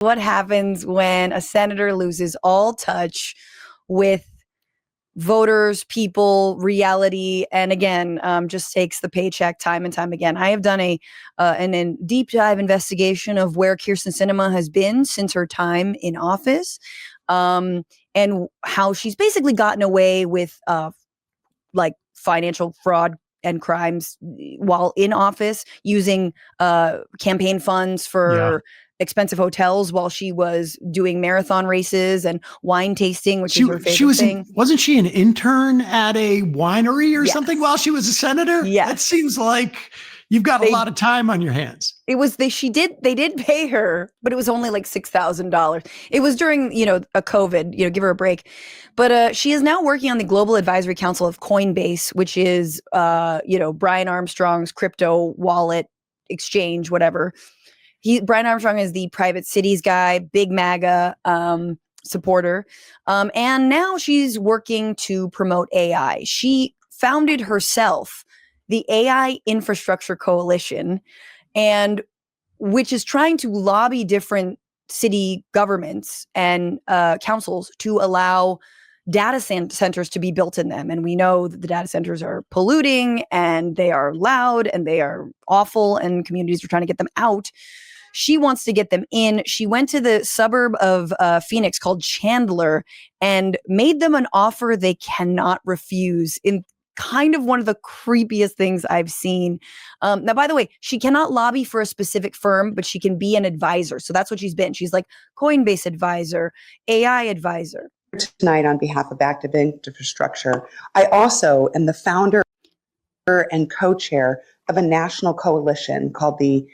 What happens when a senator loses all touch with voters, people, reality, and again, just takes the paycheck time and time again. I have done a deep dive investigation of where Kyrsten Sinema has been since her time in office, and how she's basically gotten away with like financial fraud and crimes while in office, using campaign funds for expensive hotels while she was doing marathon races and wine tasting, which is her favorite thing. Wasn't she an intern at a winery or something while she was a senator? Yes. That seems like you've got a lot of time on your hands. They did pay her, but it was only like $6,000. It was during, a COVID, give her a break. But she is now working on the Global Advisory Council of Coinbase, which is, Brian Armstrong's crypto wallet exchange, whatever. Brian Armstrong is the private cities guy, big MAGA supporter. And now she's working to promote AI. She founded herself the AI Infrastructure Coalition, and which is trying to lobby different city governments and councils to allow data centers to be built in them. And we know that the data centers are polluting and they are loud and they are awful, and communities are trying to get them out. She wants to get them in. She went to the suburb of Phoenix called Chandler and made them an offer they cannot refuse, in kind of one of the creepiest things I've seen. Now, by the way, she cannot lobby for a specific firm, but she can be an advisor. So that's what she's been. She's like Coinbase advisor, AI advisor. Tonight, on behalf of Active Infrastructure, I also am the founder and co-chair of a national coalition called the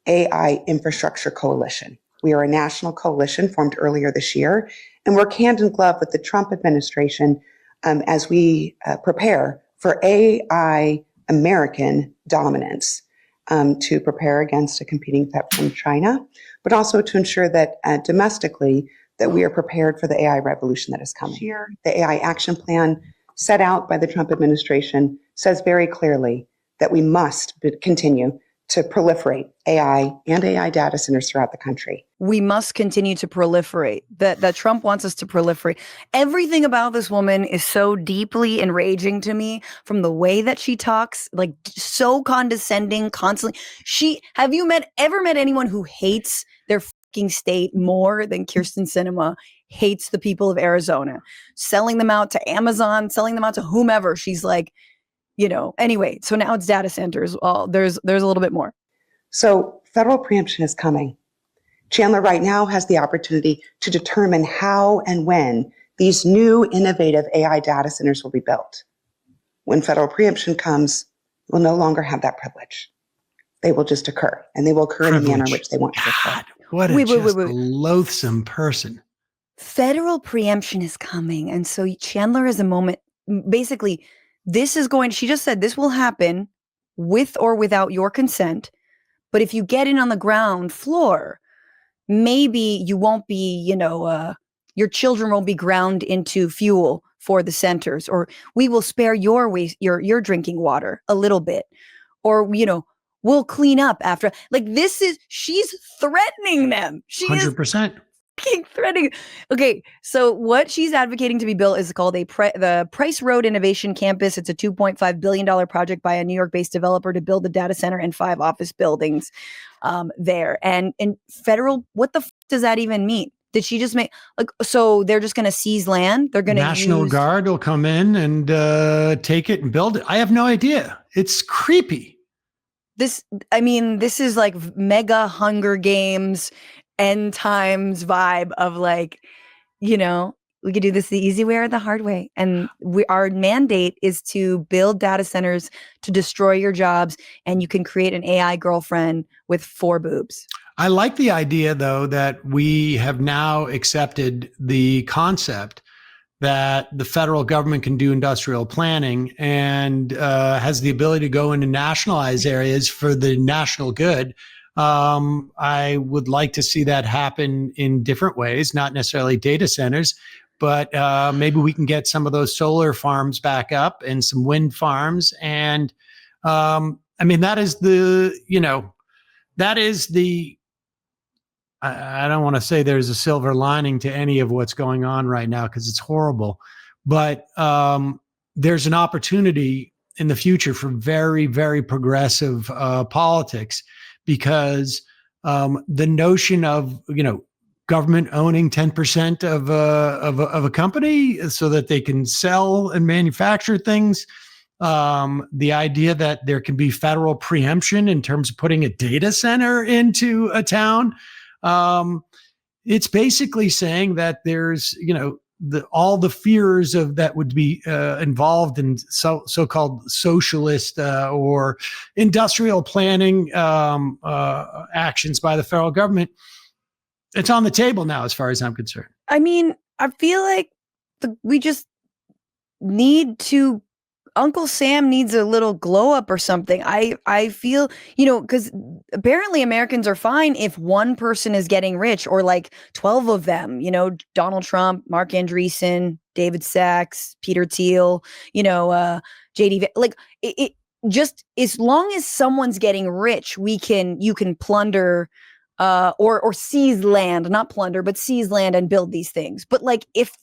AI Infrastructure Coalition. We are a national coalition formed earlier this year, and work hand in glove with the Trump administration as we prepare for AI American dominance, to prepare against a competing threat from China, but also to ensure that domestically that we are prepared for the AI revolution that is coming. Here, the AI action plan set out by the Trump administration says very clearly that we must continue to proliferate AI and AI data centers throughout the country. We must continue to proliferate. That Trump wants us to proliferate. Everything about this woman is so deeply enraging to me, from the way that she talks, like so condescending, constantly. Have you ever met anyone who hates their fucking state more than Kyrsten Sinema hates the people of Arizona? Selling them out to Amazon, selling them out to whomever. She's like, anyway, so now it's data centers. Well, there's a little bit more. So federal preemption is coming. Chandler right now has the opportunity to determine how and when these new innovative AI data centers will be built. When federal preemption comes, we'll no longer have that privilege. They will just occur, and they will occur in the manner in which they want to occur. What a loathsome person. Federal preemption is coming. And so Chandler is a moment, basically, she just said this will happen with or without your consent. But if you get in on the ground floor, maybe you won't be, your children won't be ground into fuel for the centers, or we will spare your your drinking water a little bit, or, we'll clean up after. Like, she's threatening them. She 100%. Threatening. Okay, so what she's advocating to be built is called the Price Road Innovation Campus. It's a $2.5 billion project by a New York-based developer to build a data center and 5 office buildings there. And federal, what the does that even mean? Did she just make, so they're just going to seize land? They're going to National Guard will come in and take it and build it. I have no idea. It's creepy. This is like mega Hunger Games end times vibe of like, we could do this the easy way or the hard way. And our mandate is to build data centers to destroy your jobs, and you can create an AI girlfriend with 4 boobs. I like the idea, though, that we have now accepted the concept that the federal government can do industrial planning and has the ability to go into nationalized areas for the national good. I would like to see that happen in different ways, not necessarily data centers, but maybe we can get some of those solar farms back up and some wind farms. And that is the I don't want to say there's a silver lining to any of what's going on right now because it's horrible, but there's an opportunity in the future for very, very progressive politics because the notion of, government owning 10% of a company so that they can sell and manufacture things. The idea that there can be federal preemption in terms of putting a data center into a town. It's basically saying that there's, all the fears of that would be involved in so-called socialist or industrial planning actions by the federal government. It's on the table now, as far as I'm concerned. I mean, I feel like we just need to. Uncle Sam needs a little glow up or something. I feel, because apparently Americans are fine if one person is getting rich or like 12 of them, Donald Trump, Mark Andreessen, David Sachs, Peter Thiel, JD, like it just as long as someone's getting rich, you can plunder or seize land, not plunder, but seize land and build these things. But like if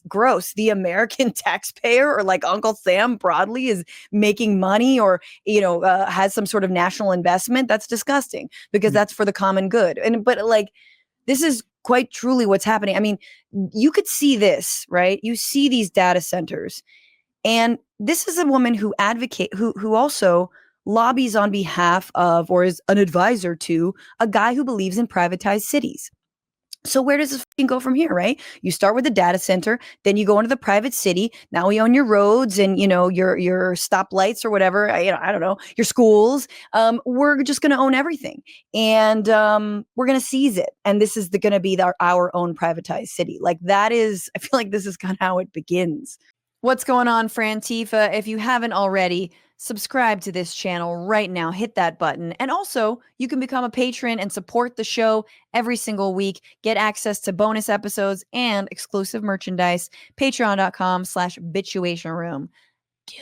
the American taxpayer or like Uncle Sam broadly is making money or, has some sort of national investment, that's disgusting because that's for the common good. But like, this is quite truly what's happening. I mean, you could see this, right? You see these data centers, and this is a woman who who also lobbies on behalf of, or is an advisor to, a guy who believes in privatized cities. So where does this go from here, right? You start with the data center, then you go into the private city. Now we own your roads and, your stoplights or whatever, I don't know, your schools. We're just going to own everything. And we're going to seize it. And this is going to be our own privatized city. Like I feel like this is kind of how it begins. What's going on, Frantifa? If you haven't already, subscribe to this channel right now. Hit that button. And also, you can become a patron and support the show every single week. Get access to bonus episodes and exclusive merchandise. Patreon.com/Bitchuation Room. Do